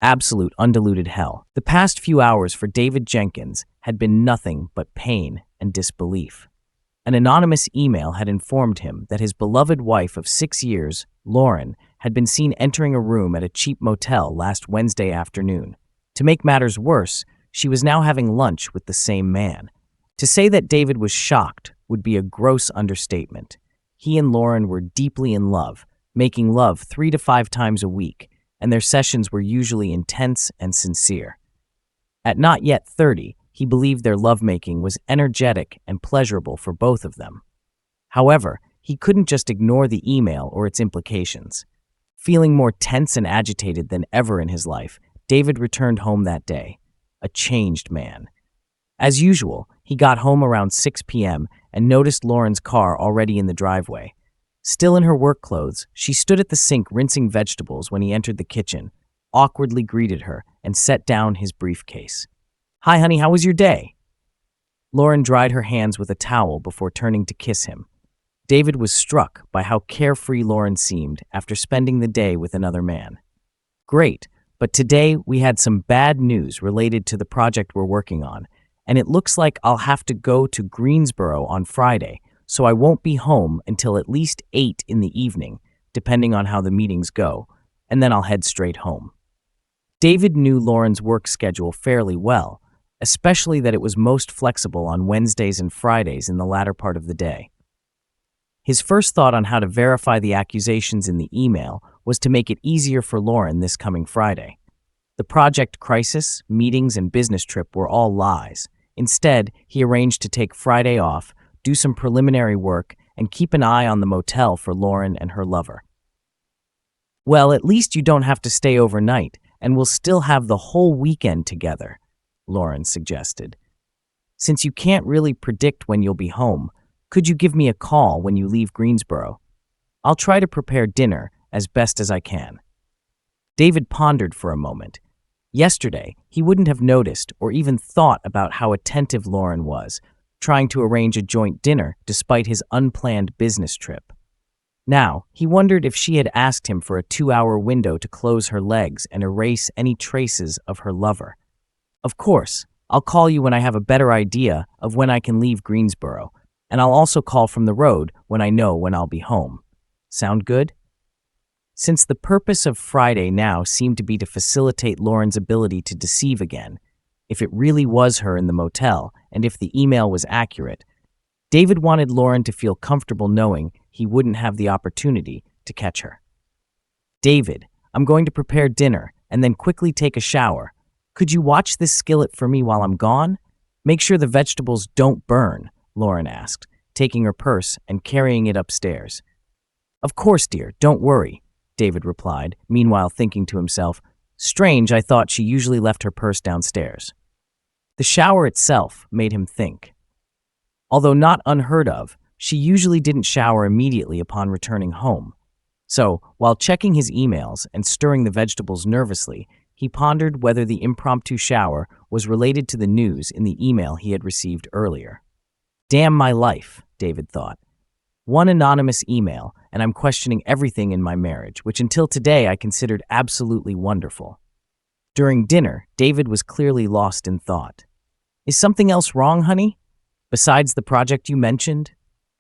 Absolute undiluted hell. The past few hours for David Jenkins had been nothing but pain and disbelief. An anonymous email had informed him that his beloved wife of 6 years, Lauren, had been seen entering a room at a cheap motel last Wednesday afternoon. To make matters worse, she was now having lunch with the same man. To say that David was shocked would be a gross understatement. He and Lauren were deeply in love, making love 3 to 5 times a week, and their sessions were usually intense and sincere. At not yet 30, he believed their lovemaking was energetic and pleasurable for both of them. However, he couldn't just ignore the email or its implications. Feeling more tense and agitated than ever in his life, David returned home that day, a changed man. As usual, he got home around 6 p.m. and noticed Lauren's car already in the driveway. Still in her work clothes, she stood at the sink rinsing vegetables when he entered the kitchen, awkwardly greeted her, and set down his briefcase. "Hi, honey, how was your day?" Lauren dried her hands with a towel before turning to kiss him. David was struck by how carefree Lauren seemed after spending the day with another man. "Great, but today we had some bad news related to the project we're working on, and it looks like I'll have to go to Greensboro on Friday, so I won't be home until at least 8 in the evening, depending on how the meetings go, and then I'll head straight home." David knew Lauren's work schedule fairly well, especially that it was most flexible on Wednesdays and Fridays in the latter part of the day. His first thought on how to verify the accusations in the email was to make it easier for Lauren this coming Friday. The project crisis, meetings, and business trip were all lies. Instead, he arranged to take Friday off, do some preliminary work, and keep an eye on the motel for Lauren and her lover. "Well, at least you don't have to stay overnight, and we'll still have the whole weekend together," Lauren suggested. "Since you can't really predict when you'll be home, could you give me a call when you leave Greensboro? I'll try to prepare dinner as best as I can." David pondered for a moment. Yesterday, he wouldn't have noticed or even thought about how attentive Lauren was, trying to arrange a joint dinner despite his unplanned business trip. Now, he wondered if she had asked him for a 2-hour window to close her legs and erase any traces of her lover. "Of course, I'll call you when I have a better idea of when I can leave Greensboro, and I'll also call from the road when I know when I'll be home. Sound good?" Since the purpose of Friday now seemed to be to facilitate Lauren's ability to deceive again, if it really was her in the motel, and if the email was accurate, David wanted Lauren to feel comfortable knowing he wouldn't have the opportunity to catch her. "David, I'm going to prepare dinner and then quickly take a shower. Could you watch this skillet for me while I'm gone? Make sure the vegetables don't burn," Lauren asked, taking her purse and carrying it upstairs. "Of course, dear, don't worry," David replied, meanwhile thinking to himself, "Strange, I thought she usually left her purse downstairs." The shower itself made him think. Although not unheard of, she usually didn't shower immediately upon returning home. So, while checking his emails and stirring the vegetables nervously, he pondered whether the impromptu shower was related to the news in the email he had received earlier. "Damn my life," David thought. "One anonymous email, and I'm questioning everything in my marriage, which until today I considered absolutely wonderful." During dinner, David was clearly lost in thought. "Is something else wrong, honey? Besides the project you mentioned?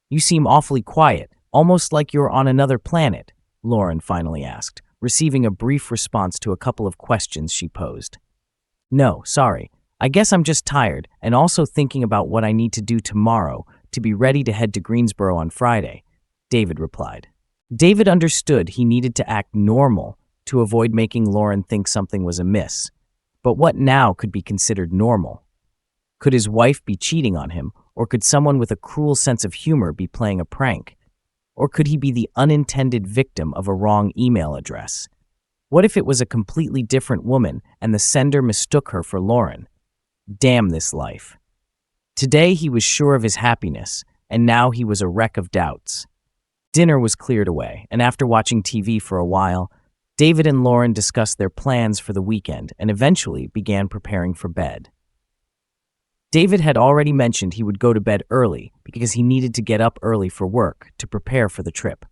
You seem awfully quiet, almost like you're on another planet," Lauren finally asked, receiving a brief response to a couple of questions she posed. "No, sorry. I guess I'm just tired and also thinking about what I need to do tomorrow to be ready to head to Greensboro on Friday," David replied. David understood he needed to act normal to avoid making Lauren think something was amiss. But what now could be considered normal? Could his wife be cheating on him, or could someone with a cruel sense of humor be playing a prank? Or could he be the unintended victim of a wrong email address? What if it was a completely different woman and the sender mistook her for Lauren? Damn this life. Today he was sure of his happiness, and now he was a wreck of doubts. Dinner was cleared away, and after watching TV for a while, David and Lauren discussed their plans for the weekend and eventually began preparing for bed. David had already mentioned he would go to bed early because he needed to get up early for work to prepare for the trip.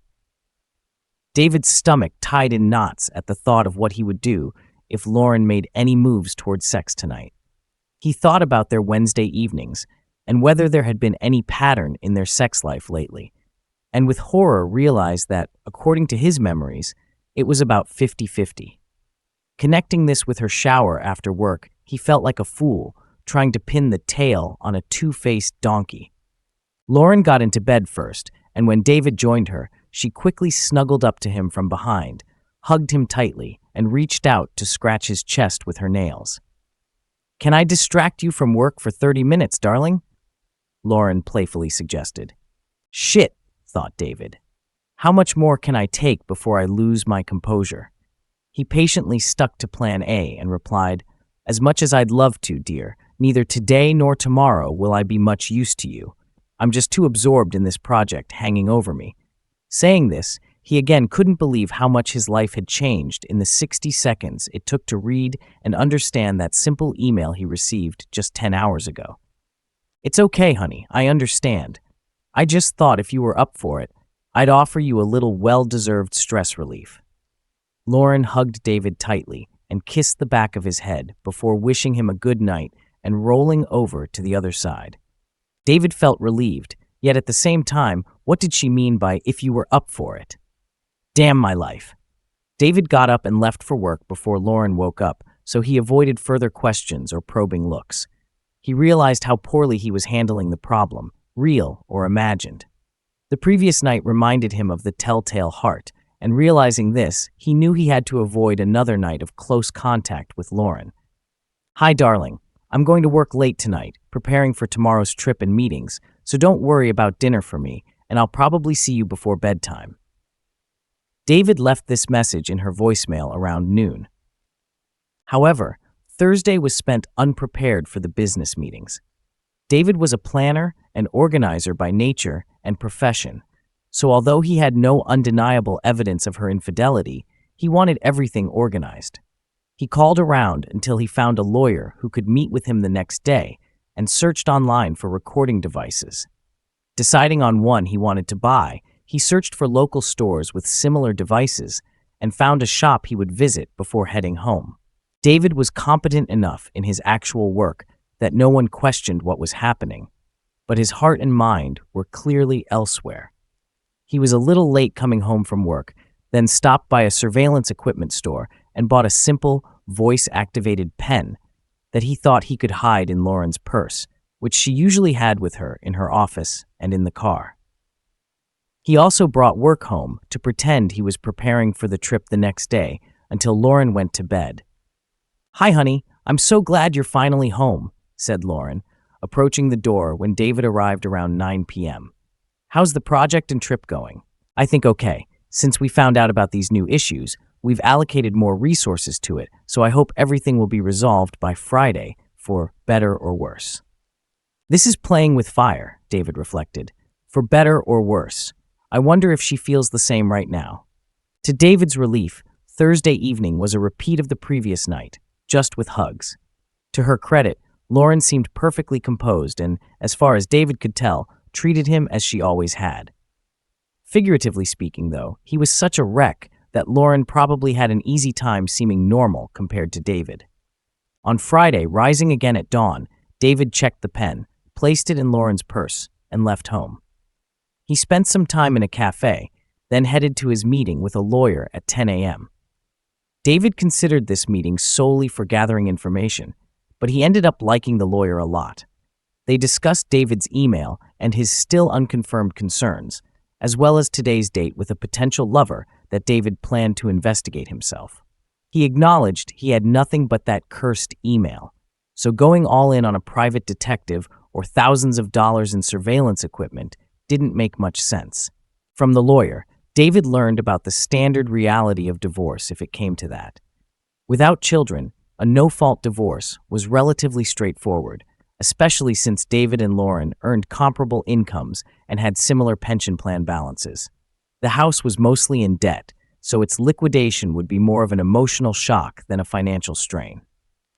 David's stomach tied in knots at the thought of what he would do if Lauren made any moves towards sex tonight. He thought about their Wednesday evenings and whether there had been any pattern in their sex life lately, and with horror realized that, according to his memories, it was about 50-50. Connecting this with her shower after work, he felt like a fool, trying to pin the tail on a two-faced donkey. Lauren got into bed first, and when David joined her, she quickly snuggled up to him from behind, hugged him tightly, and reached out to scratch his chest with her nails. "Can I distract you from work for 30 minutes, darling?" Lauren playfully suggested. "Shit," thought David. "How much more can I take before I lose my composure?" He patiently stuck to plan A and replied, "As much as I'd love to, dear, neither today nor tomorrow will I be much use to you. I'm just too absorbed in this project hanging over me." Saying this, he again couldn't believe how much his life had changed in the 60 seconds it took to read and understand that simple email he received just 10 hours ago. "It's okay, honey, I understand. I just thought if you were up for it, I'd offer you a little well-deserved stress relief." Lauren hugged David tightly and kissed the back of his head before wishing him a good night and rolling over to the other side. David felt relieved, yet at the same time, what did she mean by "if you were up for it"? Damn my life. David got up and left for work before Lauren woke up, so he avoided further questions or probing looks. He realized how poorly he was handling the problem, real or imagined. The previous night reminded him of the telltale heart, and realizing this, he knew he had to avoid another night of close contact with Lauren. "Hi, darling. I'm going to work late tonight, preparing for tomorrow's trip and meetings, so don't worry about dinner for me, and I'll probably see you before bedtime." David left this message in her voicemail around noon. However, Thursday was spent unprepared for the business meetings. David was a planner and organizer by nature and profession, so although he had no undeniable evidence of her infidelity, he wanted everything organized. He called around until he found a lawyer who could meet with him the next day and searched online for recording devices. Deciding on one he wanted to buy, he searched for local stores with similar devices and found a shop he would visit before heading home. David was competent enough in his actual work that no one questioned what was happening, but his heart and mind were clearly elsewhere. He was a little late coming home from work, then stopped by a surveillance equipment store and bought a simple, voice-activated pen that he thought he could hide in Lauren's purse, which she usually had with her in her office and in the car. He also brought work home to pretend he was preparing for the trip the next day until Lauren went to bed. "Hi, honey. I'm so glad you're finally home," said Lauren, approaching the door when David arrived around 9 p.m. "How's the project and trip going?" "I think okay. Since we found out about these new issues, we've allocated more resources to it, so I hope everything will be resolved by Friday, for better or worse." This is playing with fire, David reflected. For better or worse. I wonder if she feels the same right now. To David's relief, Thursday evening was a repeat of the previous night, just with hugs. To her credit, Lauren seemed perfectly composed and, as far as David could tell, treated him as she always had. Figuratively speaking, though, he was such a wreck that Lauren probably had an easy time seeming normal compared to David. On Friday, rising again at dawn, David checked the pen, placed it in Lauren's purse, and left home. He spent some time in a cafe, then headed to his meeting with a lawyer at 10 a.m. David considered this meeting solely for gathering information, but he ended up liking the lawyer a lot. They discussed David's email and his still unconfirmed concerns, as well as today's date with a potential lover that David planned to investigate himself. He acknowledged he had nothing but that cursed email, so going all in on a private detective or thousands of dollars in surveillance equipment didn't make much sense. From the lawyer, David learned about the standard reality of divorce if it came to that. Without children, a no-fault divorce was relatively straightforward, especially since David and Lauren earned comparable incomes and had similar pension plan balances. The house was mostly in debt, so its liquidation would be more of an emotional shock than a financial strain.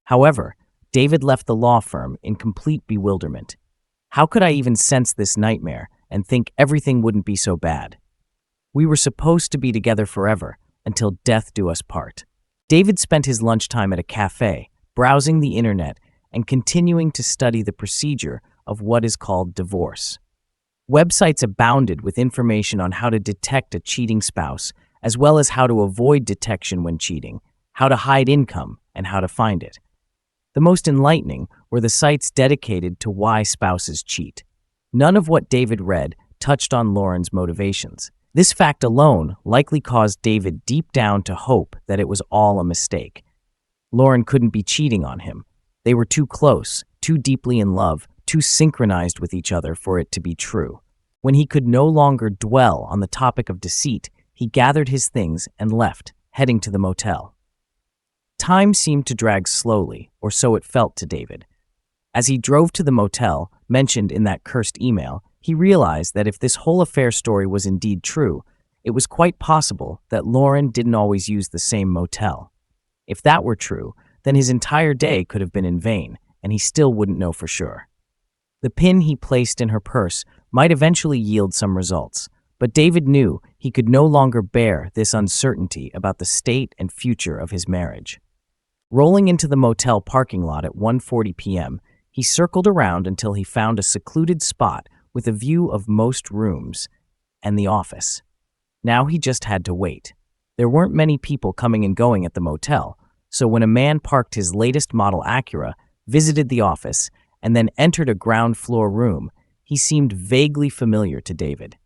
However, David left the law firm in complete bewilderment. How could I even sense this nightmare and think everything wouldn't be so bad? We were supposed to be together forever, until death do us part. David spent his lunchtime at a cafe, browsing the internet and continuing to study the procedure of what is called divorce. Websites abounded with information on how to detect a cheating spouse, as well as how to avoid detection when cheating, how to hide income, and how to find it. The most enlightening were the sites dedicated to why spouses cheat. None of what David read touched on Lauren's motivations. This fact alone likely caused David deep down to hope that it was all a mistake. Lauren couldn't be cheating on him. They were too close, too deeply in love, too synchronized with each other for it to be true. When he could no longer dwell on the topic of deceit, he gathered his things and left, heading to the motel. Time seemed to drag slowly, or so it felt to David. As he drove to the motel, mentioned in that cursed email, he realized that if this whole affair story was indeed true, it was quite possible that Lauren didn't always use the same motel. If that were true, then his entire day could have been in vain, and he still wouldn't know for sure. The pin he placed in her purse might eventually yield some results, but David knew he could no longer bear this uncertainty about the state and future of his marriage. Rolling into the motel parking lot at 1:40 p.m., he circled around until he found a secluded spot with a view of most rooms and the office. Now he just had to wait. There weren't many people coming and going at the motel, so when a man parked his latest model Acura, visited the office, and then entered a ground floor room, he seemed vaguely familiar to David.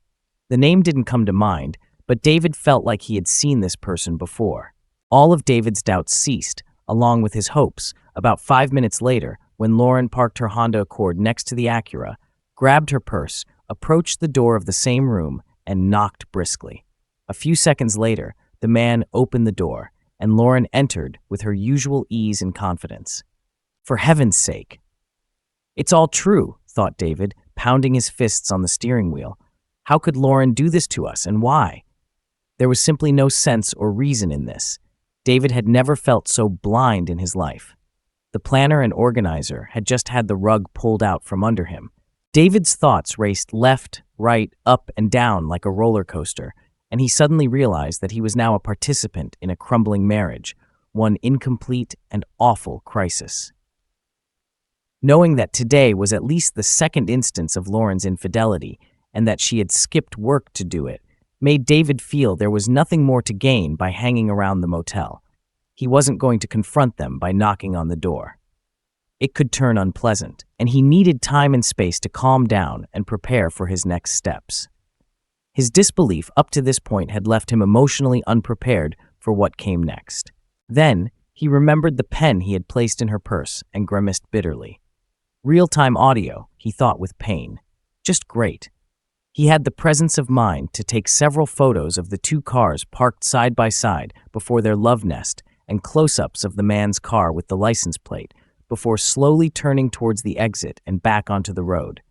The name didn't come to mind, but David felt like he had seen this person before. All of David's doubts ceased, along with his hopes, about 5 minutes later, when Lauren parked her Honda Accord next to the Acura, grabbed her purse, approached the door of the same room, and knocked briskly. A few seconds later, the man opened the door, and Lauren entered with her usual ease and confidence. For heaven's sake! It's all true, thought David, pounding his fists on the steering wheel. How could Lauren do this to us, and why? There was simply no sense or reason in this. David had never felt so blind in his life. The planner and organizer had just had the rug pulled out from under him. David's thoughts raced left, right, up, and down like a roller coaster, and he suddenly realized that he was now a participant in a crumbling marriage, one incomplete and awful crisis. Knowing that today was at least the second instance of Lauren's infidelity, and that she had skipped work to do it, made David feel there was nothing more to gain by hanging around the motel. He wasn't going to confront them by knocking on the door. It could turn unpleasant, and he needed time and space to calm down and prepare for his next steps. His disbelief up to this point had left him emotionally unprepared for what came next. Then, he remembered the pen he had placed in her purse and grimaced bitterly. Real-time audio, he thought with pain. Just great. He had the presence of mind to take several photos of the two cars parked side by side before their love nest and close-ups of the man's car with the license plate, before slowly turning towards the exit and back onto the road.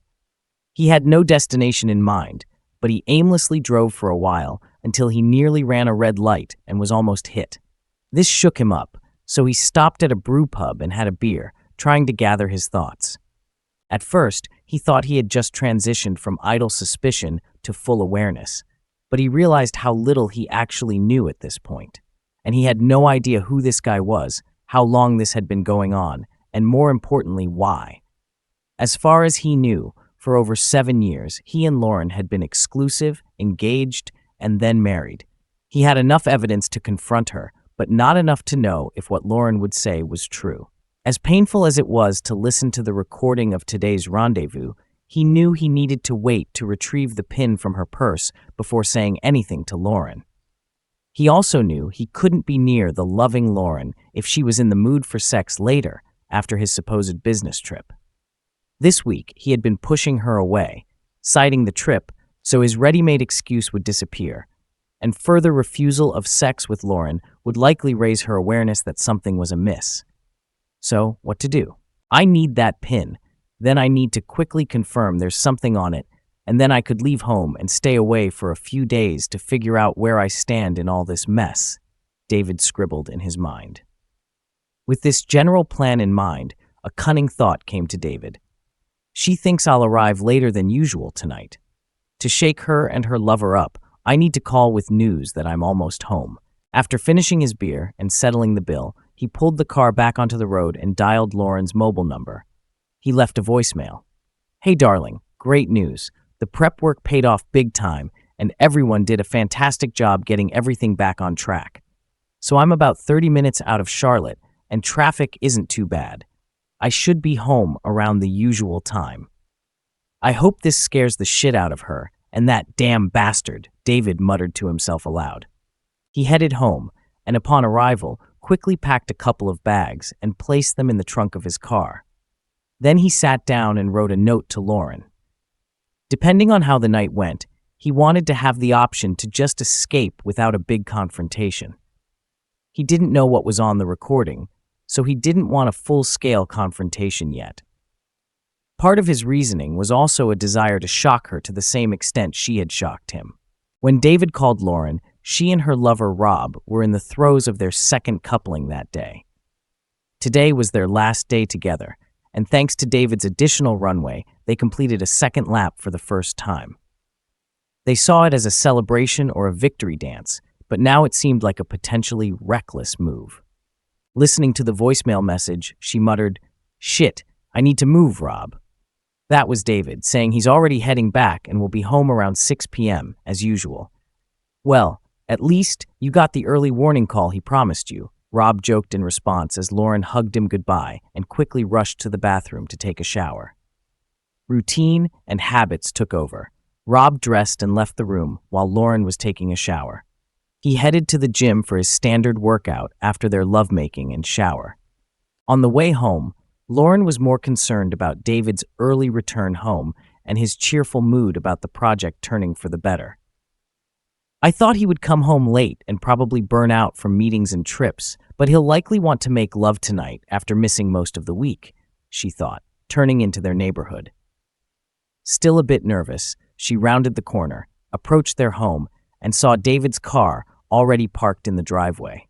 He had no destination in mind, but he aimlessly drove for a while until he nearly ran a red light and was almost hit. This shook him up, so he stopped at a brew pub and had a beer, trying to gather his thoughts. At first, he thought he had just transitioned from idle suspicion to full awareness, but he realized how little he actually knew at this point, and he had no idea who this guy was, how long this had been going on, and more importantly, why. As far as he knew, for over 7 years, he and Lauren had been exclusive, engaged, and then married. He had enough evidence to confront her, but not enough to know if what Lauren would say was true. As painful as it was to listen to the recording of today's rendezvous, he knew he needed to wait to retrieve the pin from her purse before saying anything to Lauren. He also knew he couldn't be near the loving Lauren if she was in the mood for sex later, after his supposed business trip. This week, he had been pushing her away, citing the trip so his ready-made excuse would disappear, and further refusal of sex with Lauren would likely raise her awareness that something was amiss. So, what to do? I need that pin, then I need to quickly confirm there's something on it, and then I could leave home and stay away for a few days to figure out where I stand in all this mess, David scribbled in his mind. With this general plan in mind, a cunning thought came to David. She thinks I'll arrive later than usual tonight. To shake her and her lover up, I need to call with news that I'm almost home. After finishing his beer and settling the bill, he pulled the car back onto the road and dialed Lauren's mobile number. He left a voicemail. "Hey darling, great news. The prep work paid off big time, and everyone did a fantastic job getting everything back on track. So I'm about 30 minutes out of Charlotte, and traffic isn't too bad. I should be home around the usual time. I hope this scares the shit out of her, and that damn bastard," David muttered to himself aloud. He headed home, and upon arrival, quickly packed a couple of bags and placed them in the trunk of his car. Then he sat down and wrote a note to Lauren. Depending on how the night went, he wanted to have the option to just escape without a big confrontation. He didn't know what was on the recording, so he didn't want a full-scale confrontation yet. Part of his reasoning was also a desire to shock her to the same extent she had shocked him. When David called Lauren, she and her lover Rob were in the throes of their second coupling that day. Today was their last day together, and thanks to David's additional runway, they completed a second lap for the first time. They saw it as a celebration or a victory dance, but now it seemed like a potentially reckless move. Listening to the voicemail message, she muttered, "Shit, I need to move, Rob." That was David, saying he's already heading back and will be home around 6 p.m., as usual. "Well, at least you got the early warning call he promised you," Rob joked in response as Lauren hugged him goodbye and quickly rushed to the bathroom to take a shower. Routine and habits took over. Rob dressed and left the room while Lauren was taking a shower. He headed to the gym for his standard workout after their lovemaking and shower. On the way home, Lauren was more concerned about David's early return home and his cheerful mood about the project turning for the better. "I thought he would come home late and probably burn out from meetings and trips, but he'll likely want to make love tonight after missing most of the week," she thought, turning into their neighborhood. Still a bit nervous, she rounded the corner, approached their home, and saw David's car already parked in the driveway.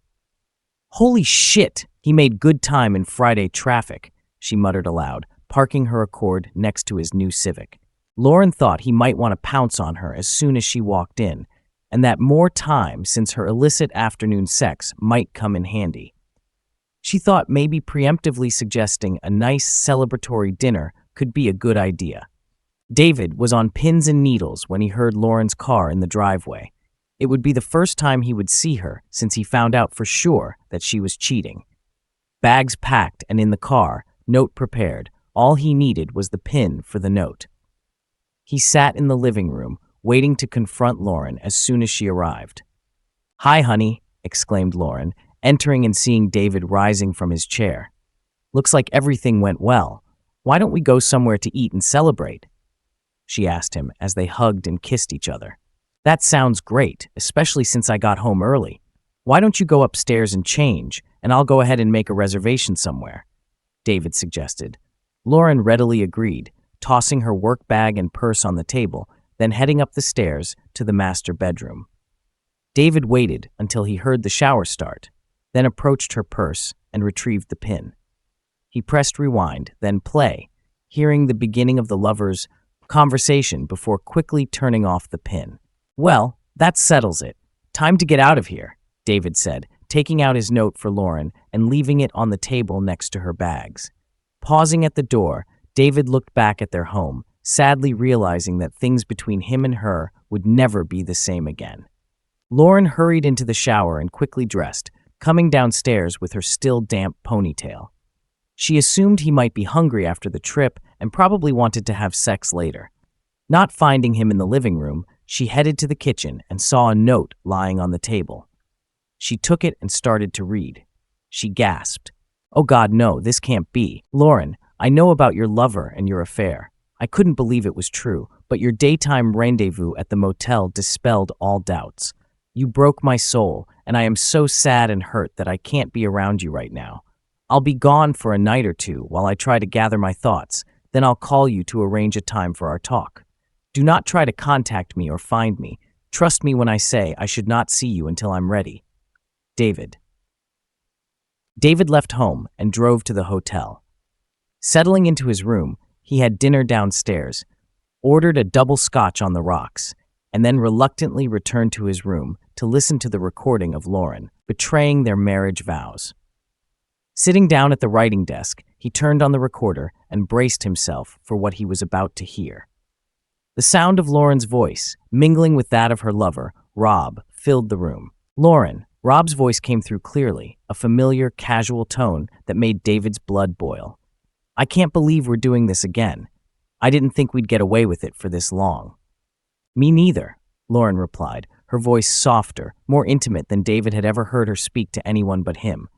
"Holy shit, he made good time in Friday traffic," she muttered aloud, parking her Accord next to his new Civic. Lauren thought he might want to pounce on her as soon as she walked in, and that more time since her illicit afternoon sex might come in handy. She thought maybe preemptively suggesting a nice celebratory dinner could be a good idea. David was on pins and needles when he heard Lauren's car in the driveway. It would be the first time he would see her since he found out for sure that she was cheating. Bags packed and in the car, note prepared, all he needed was the pin for the note. He sat in the living room, waiting to confront Lauren as soon as she arrived. "Hi, honey," exclaimed Lauren, entering and seeing David rising from his chair. "Looks like everything went well. Why don't we go somewhere to eat and celebrate?" she asked him as they hugged and kissed each other. "That sounds great, especially since I got home early. Why don't you go upstairs and change, and I'll go ahead and make a reservation somewhere," David suggested. Lauren readily agreed, tossing her work bag and purse on the table, then heading up the stairs to the master bedroom. David waited until he heard the shower start, then approached her purse and retrieved the pin. He pressed rewind, then play, hearing the beginning of the lovers' conversation before quickly turning off the pin. "Well, that settles it. Time to get out of here," David said, taking out his note for Lauren and leaving it on the table next to her bags. Pausing at the door, David looked back at their home, sadly realizing that things between him and her would never be the same again. Lauren hurried into the shower and quickly dressed, coming downstairs with her still damp ponytail. She assumed he might be hungry after the trip and probably wanted to have sex later. Not finding him in the living room, she headed to the kitchen and saw a note lying on the table. She took it and started to read. She gasped. "Oh God, no, this can't be. Lauren, I know about your lover and your affair. I couldn't believe it was true, but your daytime rendezvous at the motel dispelled all doubts. You broke my soul, and I am so sad and hurt that I can't be around you right now. I'll be gone for a night or two while I try to gather my thoughts, then I'll call you to arrange a time for our talk. Do not try to contact me or find me. Trust me when I say I should not see you until I'm ready. David." David left home and drove to the hotel. Settling into his room, he had dinner downstairs, ordered a double scotch on the rocks, and then reluctantly returned to his room to listen to the recording of Lauren betraying their marriage vows. Sitting down at the writing desk, he turned on the recorder and braced himself for what he was about to hear. The sound of Lauren's voice, mingling with that of her lover, Rob, filled the room. Lauren, Rob's voice came through clearly, a familiar, casual tone that made David's blood boil. I can't believe we're doing this again. I didn't think we'd get away with it for this long. Me neither, Lauren replied, her voice softer, more intimate than David had ever heard her speak to anyone but him.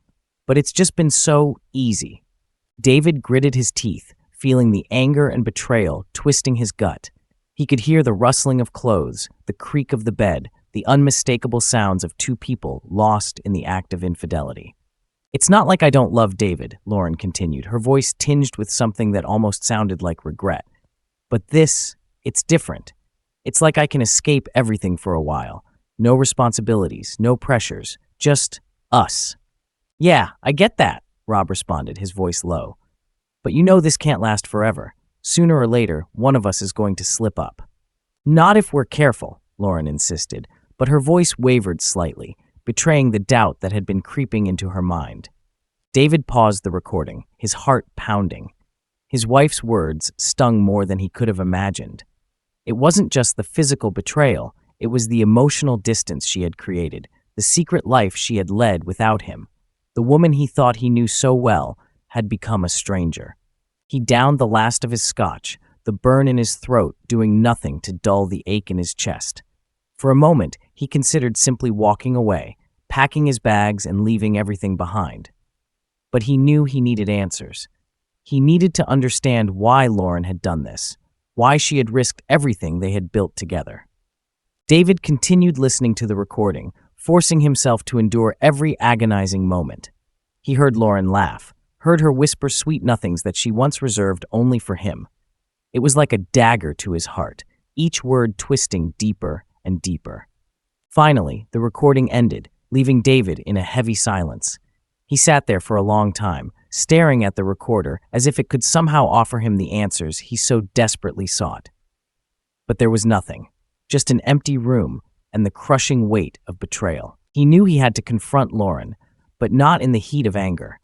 But it's just been so easy. David gritted his teeth, feeling the anger and betrayal twisting his gut. He could hear the rustling of clothes, the creak of the bed, the unmistakable sounds of two people lost in the act of infidelity. It's not like I don't love David, Lauren continued, her voice tinged with something that almost sounded like regret. But this, it's different. It's like I can escape everything for a while. No responsibilities, no pressures, just us. Yeah, I get that, Rob responded, his voice low. But you know this can't last forever. Sooner or later, one of us is going to slip up. Not if we're careful, Lauren insisted, but her voice wavered slightly, betraying the doubt that had been creeping into her mind. David paused the recording, his heart pounding. His wife's words stung more than he could have imagined. It wasn't just the physical betrayal, it was the emotional distance she had created, the secret life she had led without him. The woman he thought he knew so well had become a stranger. He downed the last of his scotch, the burn in his throat doing nothing to dull the ache in his chest. For a moment, he considered simply walking away, packing his bags and leaving everything behind. But he knew he needed answers. He needed to understand why Lauren had done this, why she had risked everything they had built together. David continued listening to the recording, forcing himself to endure every agonizing moment. He heard Lauren laugh, heard her whisper sweet nothings that she once reserved only for him. It was like a dagger to his heart, each word twisting deeper and deeper. Finally, the recording ended, leaving David in a heavy silence. He sat there for a long time, staring at the recorder as if it could somehow offer him the answers he so desperately sought. But there was nothing, just an empty room and the crushing weight of betrayal. He knew he had to confront Lauren, but not in the heat of anger.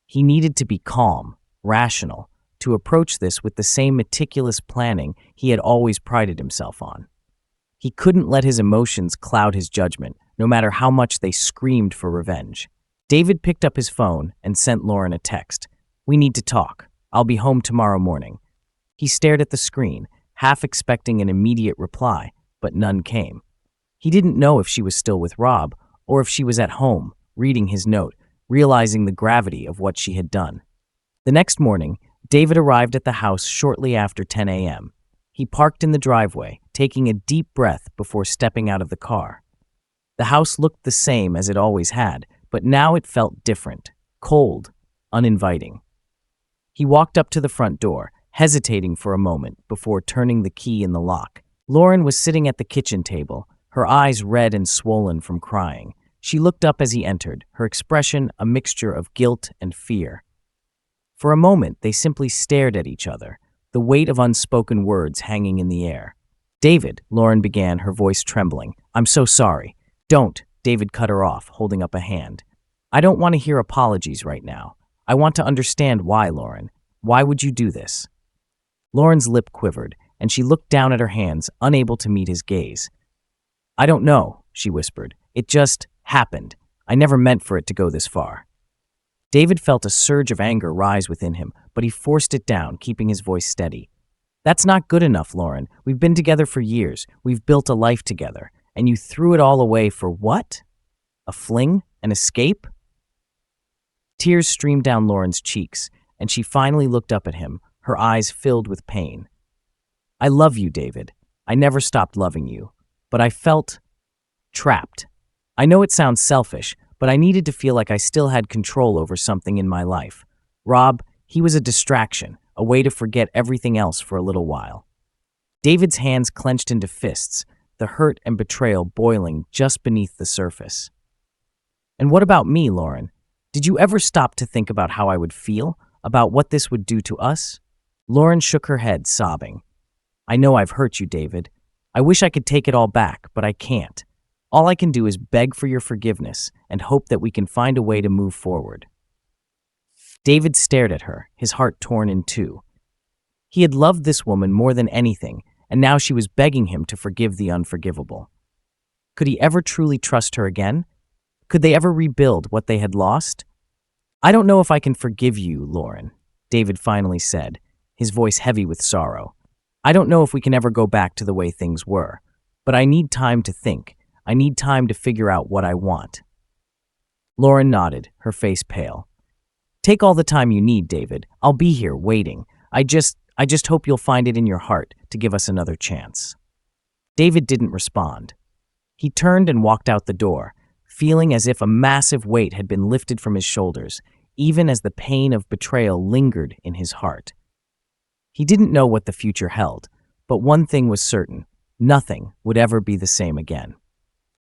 He needed to be calm, rational, to approach this with the same meticulous planning he had always prided himself on. He couldn't let his emotions cloud his judgment, no matter how much they screamed for revenge. David picked up his phone and sent Lauren a text. "We need to talk. I'll be home tomorrow morning." He stared at the screen, half expecting an immediate reply, but none came. He didn't know if she was still with Rob or if she was at home, reading his note, realizing the gravity of what she had done. The next morning, David arrived at the house shortly after 10 a.m. He parked in the driveway, taking a deep breath before stepping out of the car. The house looked the same as it always had, but now it felt different, cold, uninviting. He walked up to the front door, hesitating for a moment before turning the key in the lock. Lauren was sitting at the kitchen table, her eyes red and swollen from crying. She looked up as he entered, her expression a mixture of guilt and fear. For a moment, they simply stared at each other, the weight of unspoken words hanging in the air. "David," Lauren began, her voice trembling. "I'm so sorry." "Don't," David cut her off, holding up a hand. "I don't want to hear apologies right now. I want to understand why, Lauren. Why would you do this?" Lauren's lip quivered, and she looked down at her hands, unable to meet his gaze. "I don't know," she whispered. "It just happened. I never meant for it to go this far." David felt a surge of anger rise within him, but he forced it down, keeping his voice steady. "That's not good enough, Lauren. We've been together for years. We've built a life together. And you threw it all away for what? A fling? An escape?" Tears streamed down Lauren's cheeks, and she finally looked up at him, her eyes filled with pain. "I love you, David. I never stopped loving you. But I felt trapped. I know it sounds selfish, but I needed to feel like I still had control over something in my life. Rob, he was a distraction, a way to forget everything else for a little while." David's hands clenched into fists, the hurt and betrayal boiling just beneath the surface. "And what about me, Lauren? Did you ever stop to think about how I would feel, about what this would do to us?" Lauren shook her head, sobbing. "I know I've hurt you, David. I wish I could take it all back, but I can't. All I can do is beg for your forgiveness and hope that we can find a way to move forward." David stared at her, his heart torn in two. He had loved this woman more than anything, and now she was begging him to forgive the unforgivable. Could he ever truly trust her again? Could they ever rebuild what they had lost? "I don't know if I can forgive you, Lauren," David finally said, his voice heavy with sorrow. "I don't know if we can ever go back to the way things were, but I need time to think. I need time to figure out what I want." Lauren nodded, her face pale. "Take all the time you need, David. I'll be here waiting. I just hope you'll find it in your heart to give us another chance." David didn't respond. He turned and walked out the door, feeling as if a massive weight had been lifted from his shoulders, even as the pain of betrayal lingered in his heart. He didn't know what the future held, but one thing was certain: nothing would ever be the same again.